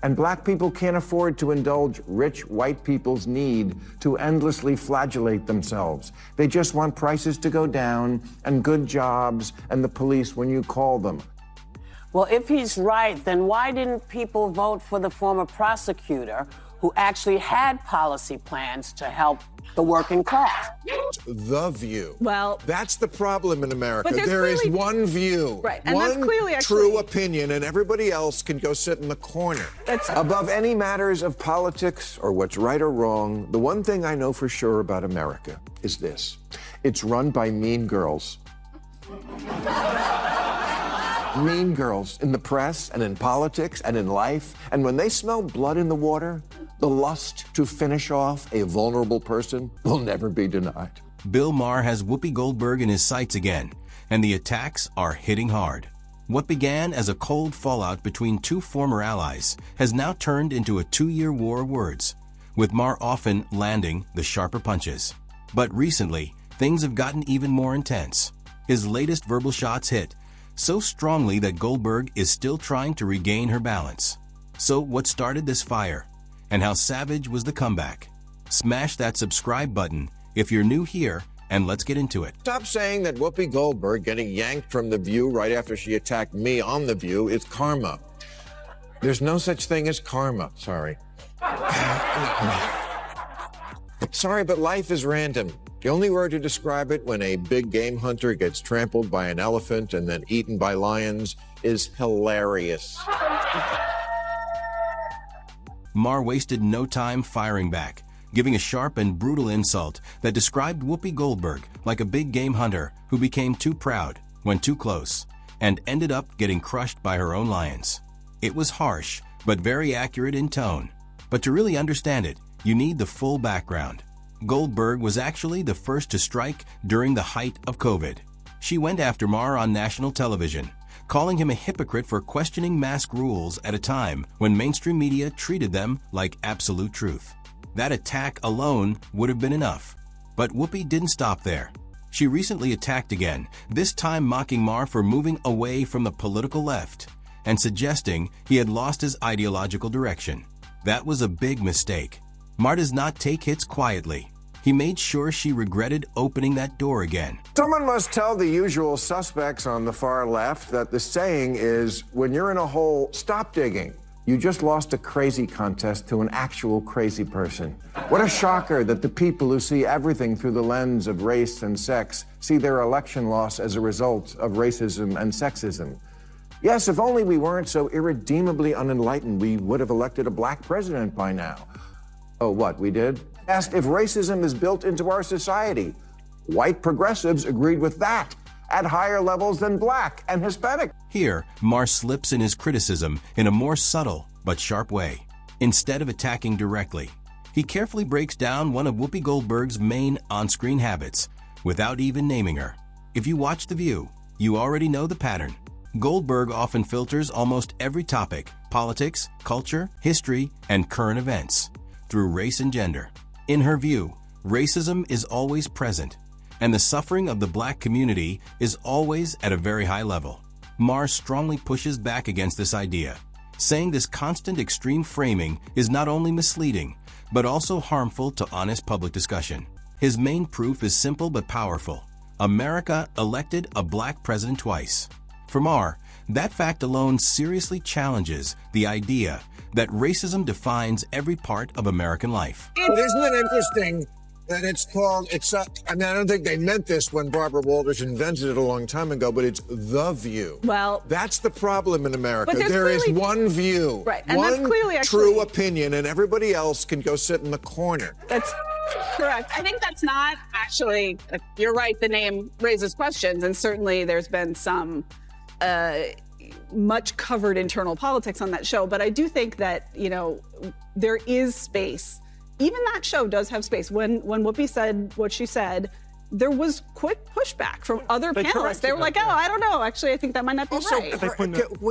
And black people can't afford to indulge rich white people's need to endlessly flagellate themselves. They just want prices to go down and good jobs and the police when you call them. Well, if he's right, then why didn't people vote for the former prosecutor who actually had policy plans to help the working class? The view. Well, that's the problem in America. But there is one view, right, and one that's clearly true opinion, and everybody else can go sit in the corner. Above any matters of politics or what's right or wrong, the one thing I know for sure about America is this: it's run by mean girls. Mean girls in the press and in politics and in life, and when they smell blood in the water, the lust to finish off a vulnerable person will never be denied. Bill Maher has Whoopi Goldberg in his sights again, and the attacks are hitting hard. What began as a cold fallout between two former allies has now turned into a 2-year war of words, with Maher often landing the sharper punches. But recently, things have gotten even more intense. His latest verbal shots hit so strongly that Goldberg is still trying to regain her balance. So what started this fire? And how savage was the comeback? Smash that subscribe button if you're new here, and let's get into it. Stop saying that Whoopi Goldberg getting yanked from The View right after she attacked me on The View is karma. There's no such thing as karma. Sorry. Sorry, but life is random. The only word to describe it when a big game hunter gets trampled by an elephant and then eaten by lions is hilarious. Maher wasted no time firing back, giving a sharp and brutal insult that described Whoopi Goldberg like a big game hunter who became too proud, went too close, and ended up getting crushed by her own lions. It was harsh, but very accurate in tone. But to really understand it, you need the full background. Goldberg was actually the first to strike during the height of COVID. She went after Maher on national television, calling him a hypocrite for questioning mask rules at a time when mainstream media treated them like absolute truth. That attack alone would have been enough. But Whoopi didn't stop there. She recently attacked again, this time mocking Maher for moving away from the political left and suggesting he had lost his ideological direction. That was a big mistake. Maher does not take hits quietly. He made sure she regretted opening that door again. Someone must tell the usual suspects on the far left that the saying is, when you're in a hole, stop digging. You just lost a crazy contest to an actual crazy person. What a shocker that the people who see everything through the lens of race and sex see their election loss as a result of racism and sexism. Yes, if only we weren't so irredeemably unenlightened, we would have elected a black president by now. Oh, what, we did? Asked if racism is built into our society. White progressives agreed with that, at higher levels than black and Hispanic. Here, Maher slips in his criticism in a more subtle but sharp way. Instead of attacking directly, he carefully breaks down one of Whoopi Goldberg's main on-screen habits, without even naming her. If you watch The View, you already know the pattern. Goldberg often filters almost every topic, politics, culture, history, and current events, through race and gender. In her view, racism is always present, and the suffering of the black community is always at a very high level. Maher strongly pushes back against this idea, saying this constant extreme framing is not only misleading, but also harmful to honest public discussion. His main proof is simple but powerful. America elected a black president twice. For Maher, that fact alone seriously challenges the idea that racism defines every part of American life. But isn't it interesting that it's called, I don't think they meant this when Barbara Walters invented it a long time ago, but it's The View. Well, that's the problem in America. But there is one view, right, and one that's clearly true opinion, and everybody else can go sit in the corner. That's correct. I think that's not actually, you're right, the name raises questions, and certainly there's been some much covered internal politics on that show, but I do think that, there is space. Even that show does have space. When Whoopi said what she said, there was quick pushback from other panelists. They were like, I don't know. Actually, I think that might not be right.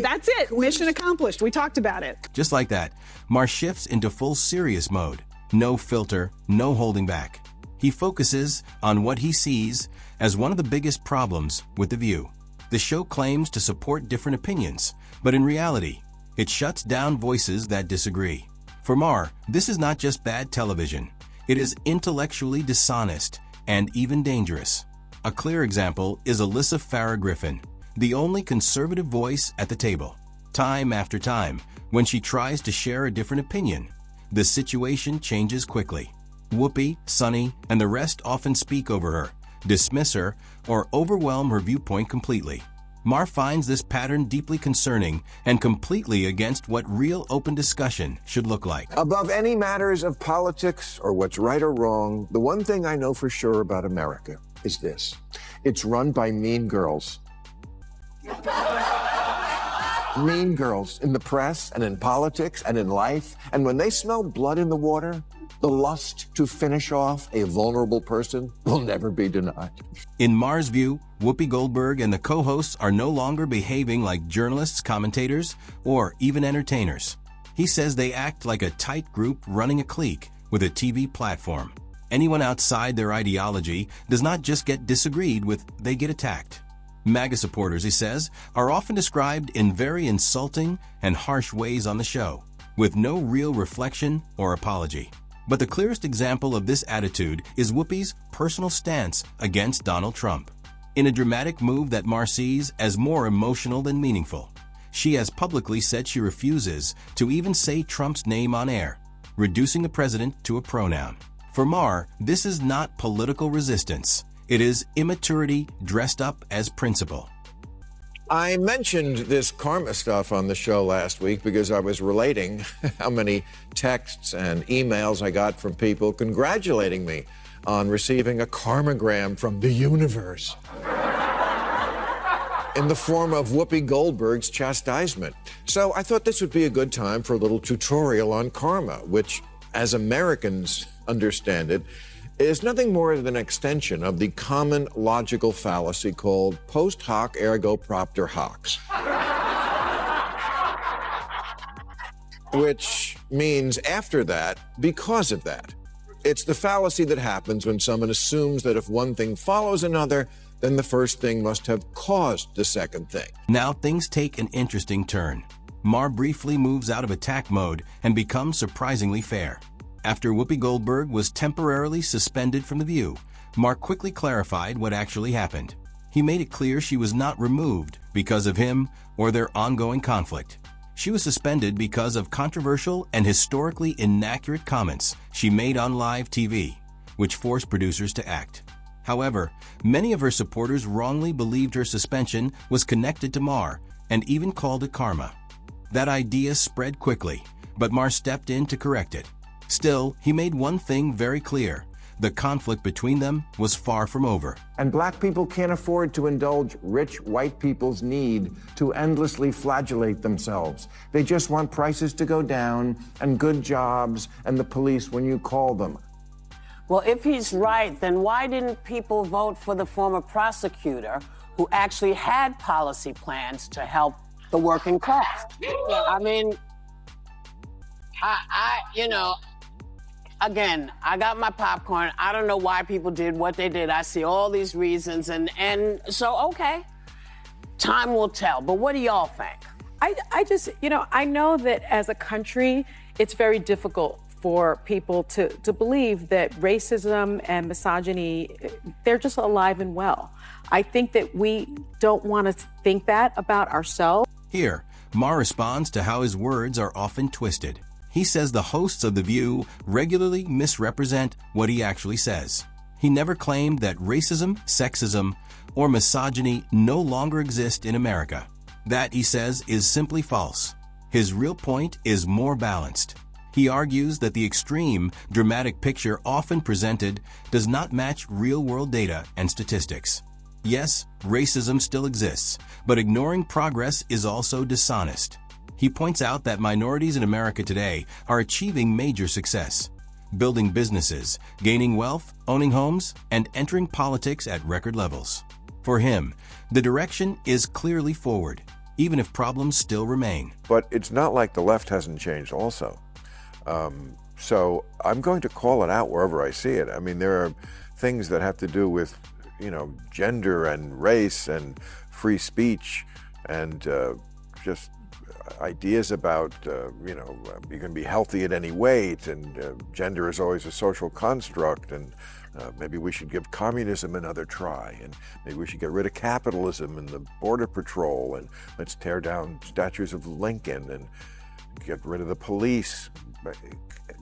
That's it. Mission accomplished. We talked about it. Just like that, Maher shifts into full serious mode. No filter, no holding back. He focuses on what he sees as one of the biggest problems with The View. The show claims to support different opinions, but in reality, It shuts down voices that disagree. For Maher, this is not just bad television. It is intellectually dishonest and even dangerous. A clear example is Alyssa Farah Griffin, the only conservative voice at the table. Time after time, when she tries to share a different opinion, the situation changes quickly. Whoopi, Sunny, and the rest often speak over her, dismiss her, or overwhelm her viewpoint completely. Maher finds this pattern deeply concerning and completely against what real open discussion should look like. Above any matters of politics or what's right or wrong, the one thing I know for sure about America is this. It's run by mean girls. Mean girls in the press and in politics and in life. And when they smell blood in the water, the lust to finish off a vulnerable person will never be denied. In Maher's view, Whoopi Goldberg and the co-hosts are no longer behaving like journalists, commentators, or even entertainers. He says they act like a tight group running a clique with a TV platform. Anyone outside their ideology does not just get disagreed with, they get attacked. MAGA supporters, he says, are often described in very insulting and harsh ways on the show, with no real reflection or apology. But the clearest example of this attitude is Whoopi's personal stance against Donald Trump. In a dramatic move that Maher sees as more emotional than meaningful, she has publicly said she refuses to even say Trump's name on air, reducing the president to a pronoun. For Maher, this is not political resistance. It is immaturity dressed up as principle. I mentioned this karma stuff on the show last week because I was relating how many texts and emails I got from people congratulating me on receiving a karmagram from the universe in the form of Whoopi Goldberg's chastisement. So I thought this would be a good time for a little tutorial on karma, which, as Americans understand it, is nothing more than an extension of the common logical fallacy called post hoc ergo propter hoc, which means after that, because of that. It's the fallacy that happens when someone assumes that if one thing follows another, then the first thing must have caused the second thing. Now things take an interesting turn. Maher briefly moves out of attack mode and becomes surprisingly fair. After Whoopi Goldberg was temporarily suspended from The View, Maher quickly clarified what actually happened. He made it clear she was not removed because of him or their ongoing conflict. She was suspended because of controversial and historically inaccurate comments she made on live TV, which forced producers to act. However, many of her supporters wrongly believed her suspension was connected to Maher and even called it karma. That idea spread quickly, but Maher stepped in to correct it. Still, he made one thing very clear. The conflict between them was far from over. And black people can't afford to indulge rich white people's need to endlessly flagellate themselves. They just want prices to go down and good jobs and the police when you call them. Well, if he's right, then why didn't people vote for the former prosecutor who actually had policy plans to help the working class? I mean, again, I got my popcorn. I don't know why people did what they did. I see all these reasons, and so, okay, time will tell. But what do y'all think? I just, I know that as a country, it's very difficult for people to believe that racism and misogyny, they're just alive and well. I think that we don't want to think that about ourselves. Here, Maher responds to how his words are often twisted. He says the hosts of The View regularly misrepresent what he actually says. He never claimed that racism, sexism, or misogyny no longer exist in America. That, he says, is simply false. His real point is more balanced. He argues that the extreme, dramatic picture often presented does not match real-world data and statistics. Yes, racism still exists, but ignoring progress is also dishonest. He points out that minorities in America today are achieving major success, building businesses, gaining wealth, owning homes, and entering politics at record levels. For him, the direction is clearly forward, even if problems still remain. But it's not like the left hasn't changed also. So I'm going to call it out wherever I see it. I mean, there are things that have to do with, gender and race and free speech and just ideas about, you can be healthy at any weight, and gender is always a social construct, and maybe we should give communism another try, and maybe we should get rid of capitalism and the border patrol, and let's tear down statues of Lincoln and get rid of the police.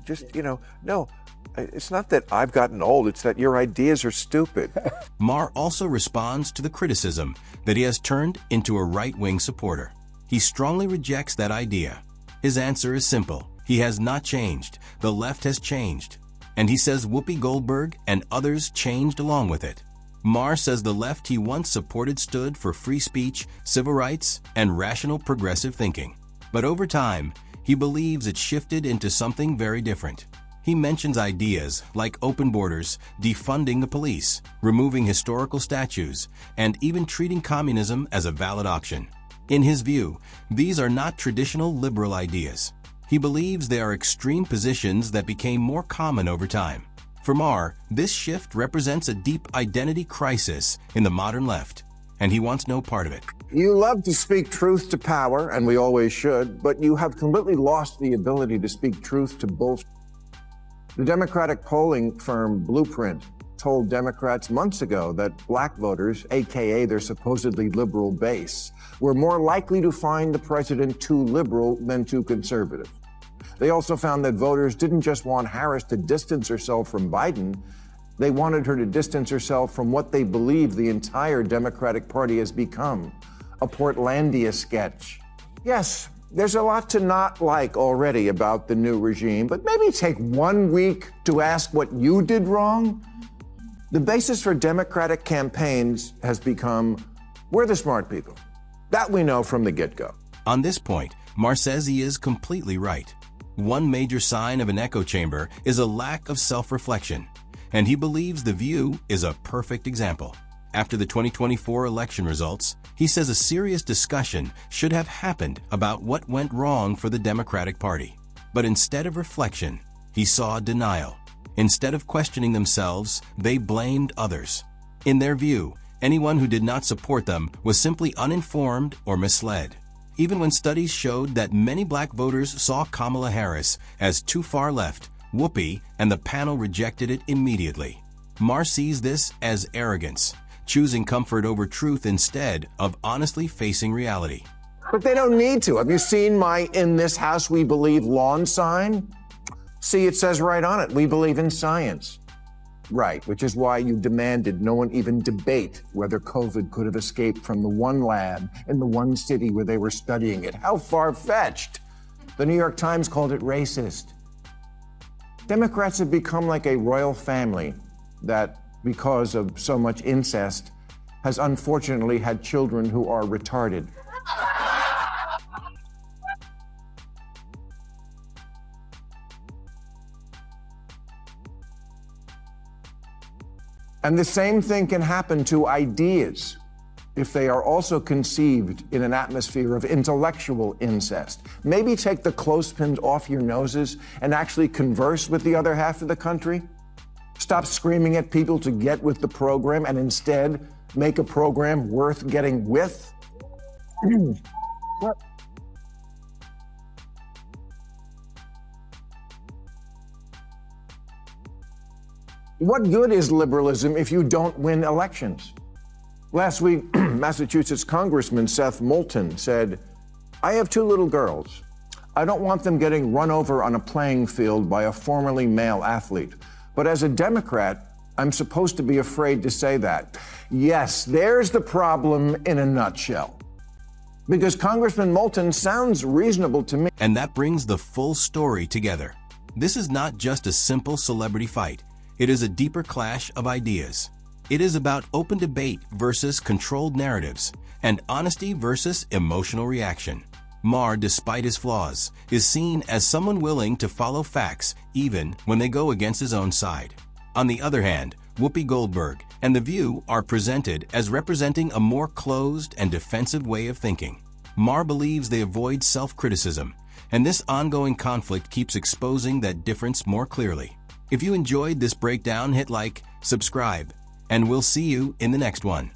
Just, no. It's not that I've gotten old, it's that your ideas are stupid. Maher also responds to the criticism that he has turned into a right-wing supporter. He strongly rejects that idea. His answer is simple. He has not changed. The left has changed. And he says Whoopi Goldberg and others changed along with it. Maher says the left he once supported stood for free speech, civil rights, and rational progressive thinking. But over time, he believes it shifted into something very different. He mentions ideas like open borders, defunding the police, removing historical statues, and even treating communism as a valid option. In his view, these are not traditional liberal ideas. He believes they are extreme positions that became more common over time. For Maher, this shift represents a deep identity crisis in the modern left, and he wants no part of it. You love to speak truth to power, and we always should, but you have completely lost the ability to speak truth to bullshit. The Democratic polling firm Blueprint told Democrats months ago that black voters, aka their supposedly liberal base, were more likely to find the president too liberal than too conservative. They also found that voters didn't just want Harris to distance herself from Biden, they wanted her to distance herself from what they believe the entire Democratic Party has become, a Portlandia sketch. Yes, there's a lot to not like already about the new regime, but maybe take 1 week to ask what you did wrong. The basis for Democratic campaigns has become, we're the smart people. That we know from the get-go. On this point, Maher says he is completely right. One major sign of an echo chamber is a lack of self-reflection, and he believes The View is a perfect example. After the 2024 election results, he says a serious discussion should have happened about what went wrong for the Democratic Party. But instead of reflection, he saw denial. Instead of questioning themselves, they blamed others. In their view, anyone who did not support them was simply uninformed or misled. Even when studies showed that many black voters saw Kamala Harris as too far left, Whoopi and the panel rejected it immediately. Maher sees this as arrogance, choosing comfort over truth instead of honestly facing reality. But they don't need to. Have you seen my "In This House We Believe" lawn sign? See, it says right on it, we believe in science. Right, which is why you demanded no one even debate whether COVID could have escaped from the one lab in the one city where they were studying it. How far-fetched. The New York Times called it racist. Democrats have become like a royal family that, because of so much incest, has unfortunately had children who are retarded. And the same thing can happen to ideas if they are also conceived in an atmosphere of intellectual incest. Maybe take the clothespins off your noses and actually converse with the other half of the country. Stop screaming at people to get with the program and instead make a program worth getting with. What good is liberalism if you don't win elections? Last week, Massachusetts Congressman Seth Moulton said, "I have 2 little girls. I don't want them getting run over on a playing field by a formerly male athlete. But as a Democrat, I'm supposed to be afraid to say that." Yes, there's the problem in a nutshell. Because Congressman Moulton sounds reasonable to me. And that brings the full story together. This is not just a simple celebrity fight. It is a deeper clash of ideas. It is about open debate versus controlled narratives, and honesty versus emotional reaction. Maher, despite his flaws, is seen as someone willing to follow facts even when they go against his own side. On the other hand, Whoopi Goldberg and The View are presented as representing a more closed and defensive way of thinking. Maher believes they avoid self-criticism, and this ongoing conflict keeps exposing that difference more clearly. If you enjoyed this breakdown, hit like, subscribe, and we'll see you in the next one.